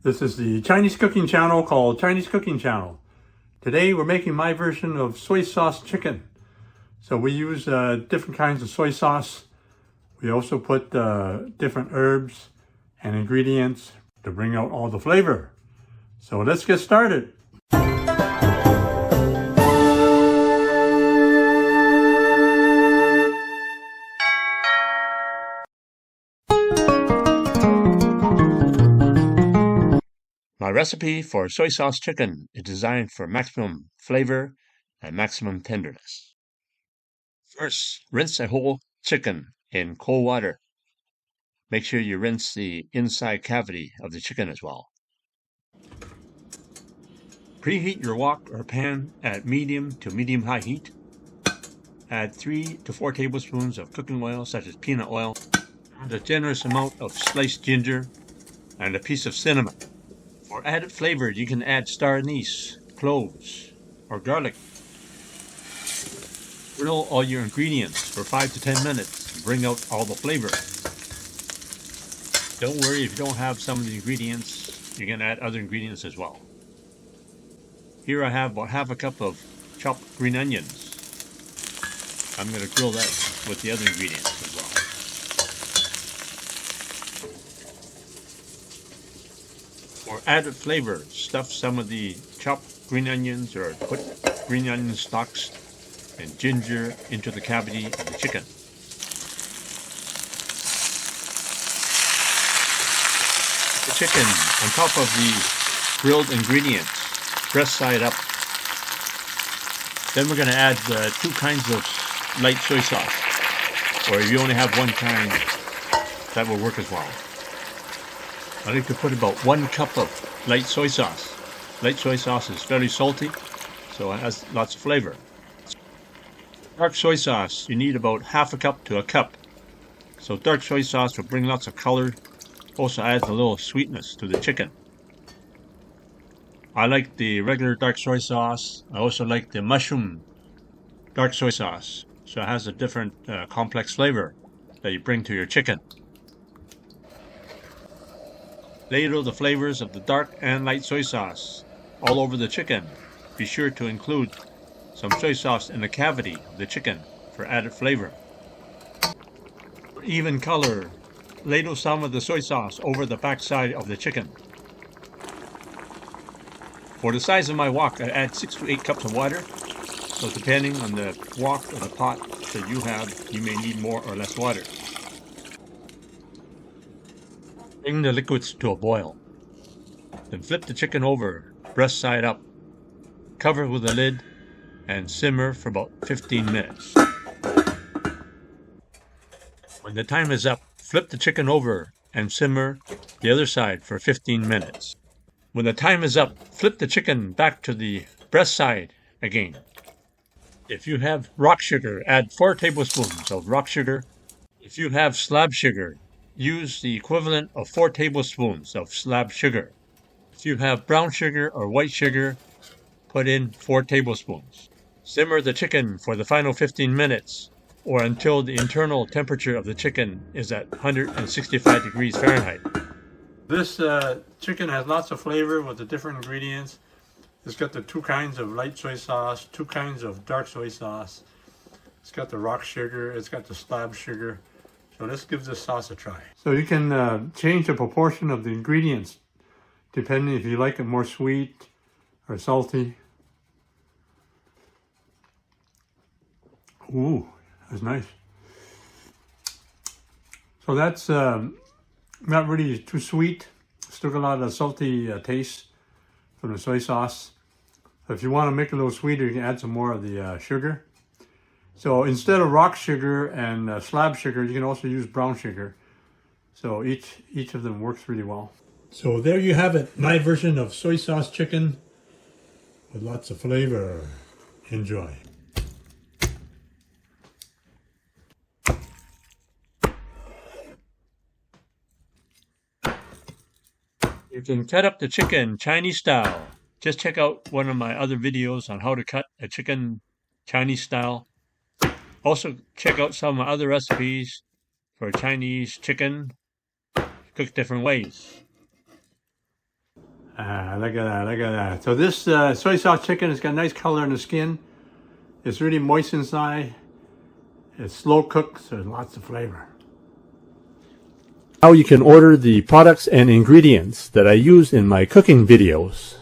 This is the Chinese cooking channel called Chinese Cooking Channel. Today we're making my version of soy sauce chicken. So we use different kinds of soy sauce. We also put different herbs and ingredients to bring out all the flavor. So let's get started. My recipe for soy sauce chicken is designed for maximum flavor and maximum tenderness. First, rinse a whole chicken in cold water. Make sure you rinse the inside cavity of the chicken as well. Preheat your wok or pan at medium to medium-high heat. Add 3 to 4 tablespoons of cooking oil such as peanut oil, and a generous amount of sliced ginger, and a piece of cinnamon. For added flavor, you can add star anise, cloves, or garlic. Grill all your ingredients for 5 to 10 minutes to bring out all the flavor. Don't worry if you don't have some of the ingredients, you can add other ingredients as well. Here I have about half a cup of chopped green onions. I'm going to grill that with the other ingredients as well. For added flavor, stuff some of the chopped green onions or put green onion stalks and ginger into the cavity of the chicken. Put the chicken on top of the grilled ingredients, breast side up. Then we're going to add 2 kinds of light soy sauce, or if you only have one kind, that will work as well. I like to put about 1 cup of light soy sauce. Light soy sauce is fairly salty, so it has lots of flavor. Dark soy sauce, you need about half a cup to a cup. So dark soy sauce will bring lots of color, also adds a little sweetness to the chicken. I like the regular dark soy sauce. I also like the mushroom dark soy sauce, so it has a different complex flavor that you bring to your chicken. Ladle the flavors of the dark and light soy sauce all over the chicken. Be sure to include some soy sauce in the cavity of the chicken for added flavor. For even color, ladle some of the soy sauce over the backside of the chicken. For the size of my wok, I add 6 to 8 cups of water. So depending on the wok or the pot that you have, you may need more or less water. Bring the liquids to a boil. Then flip the chicken over, breast side up. Cover with a lid and simmer for about 15 minutes. When the time is up, flip the chicken over and simmer the other side for 15 minutes. When the time is up, flip the chicken back to the breast side again. If you have rock sugar, add 4 tablespoons of rock sugar. If you have slab sugar, use the equivalent of 4 tablespoons of slab sugar. If you have brown sugar or white sugar, put in 4 tablespoons. Simmer the chicken for the final 15 minutes or until the internal temperature of the chicken is at 165 degrees Fahrenheit. This chicken has lots of flavor with the different ingredients. It's got the 2 kinds of light soy sauce, 2 kinds of dark soy sauce. It's got the rock sugar, it's got the slab sugar. So let's give this sauce a try. So you can change the proportion of the ingredients depending if you like it more sweet or salty. Ooh, that's nice. So that's not really too sweet. Still got a lot of salty taste from the soy sauce. So if you want to make it a little sweeter, you can add some more of the sugar. So instead of rock sugar and slab sugar, you can also use brown sugar. So each of them works really well. So there you have it, my version of soy sauce chicken with lots of flavor. Enjoy. You can cut up the chicken Chinese style. Just check out one of my other videos on how to cut a chicken Chinese style. Also, check out some of my other recipes for Chinese chicken cooked different ways. Look at that, look at that. So this soy sauce chicken has got nice color in the skin. It's really moist inside. It's slow cooked, so there's lots of flavor. Now you can order the products and ingredients that I use in my cooking videos.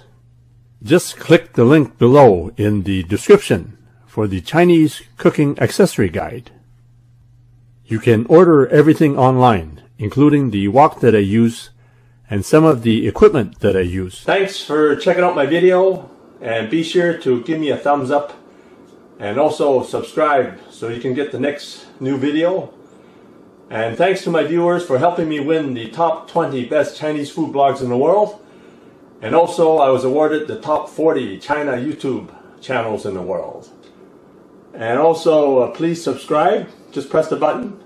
Just click the link below in the description for the Chinese cooking accessory guide. You can order everything online, including the wok that I use and some of the equipment that I use. Thanks for checking out my video, and be sure to give me a thumbs up and also subscribe so you can get the next new video. And thanks to my viewers for helping me win the top 20 best Chinese food blogs in the world. And also I was awarded the top 40 China YouTube channels in the world. And also please subscribe, just press the button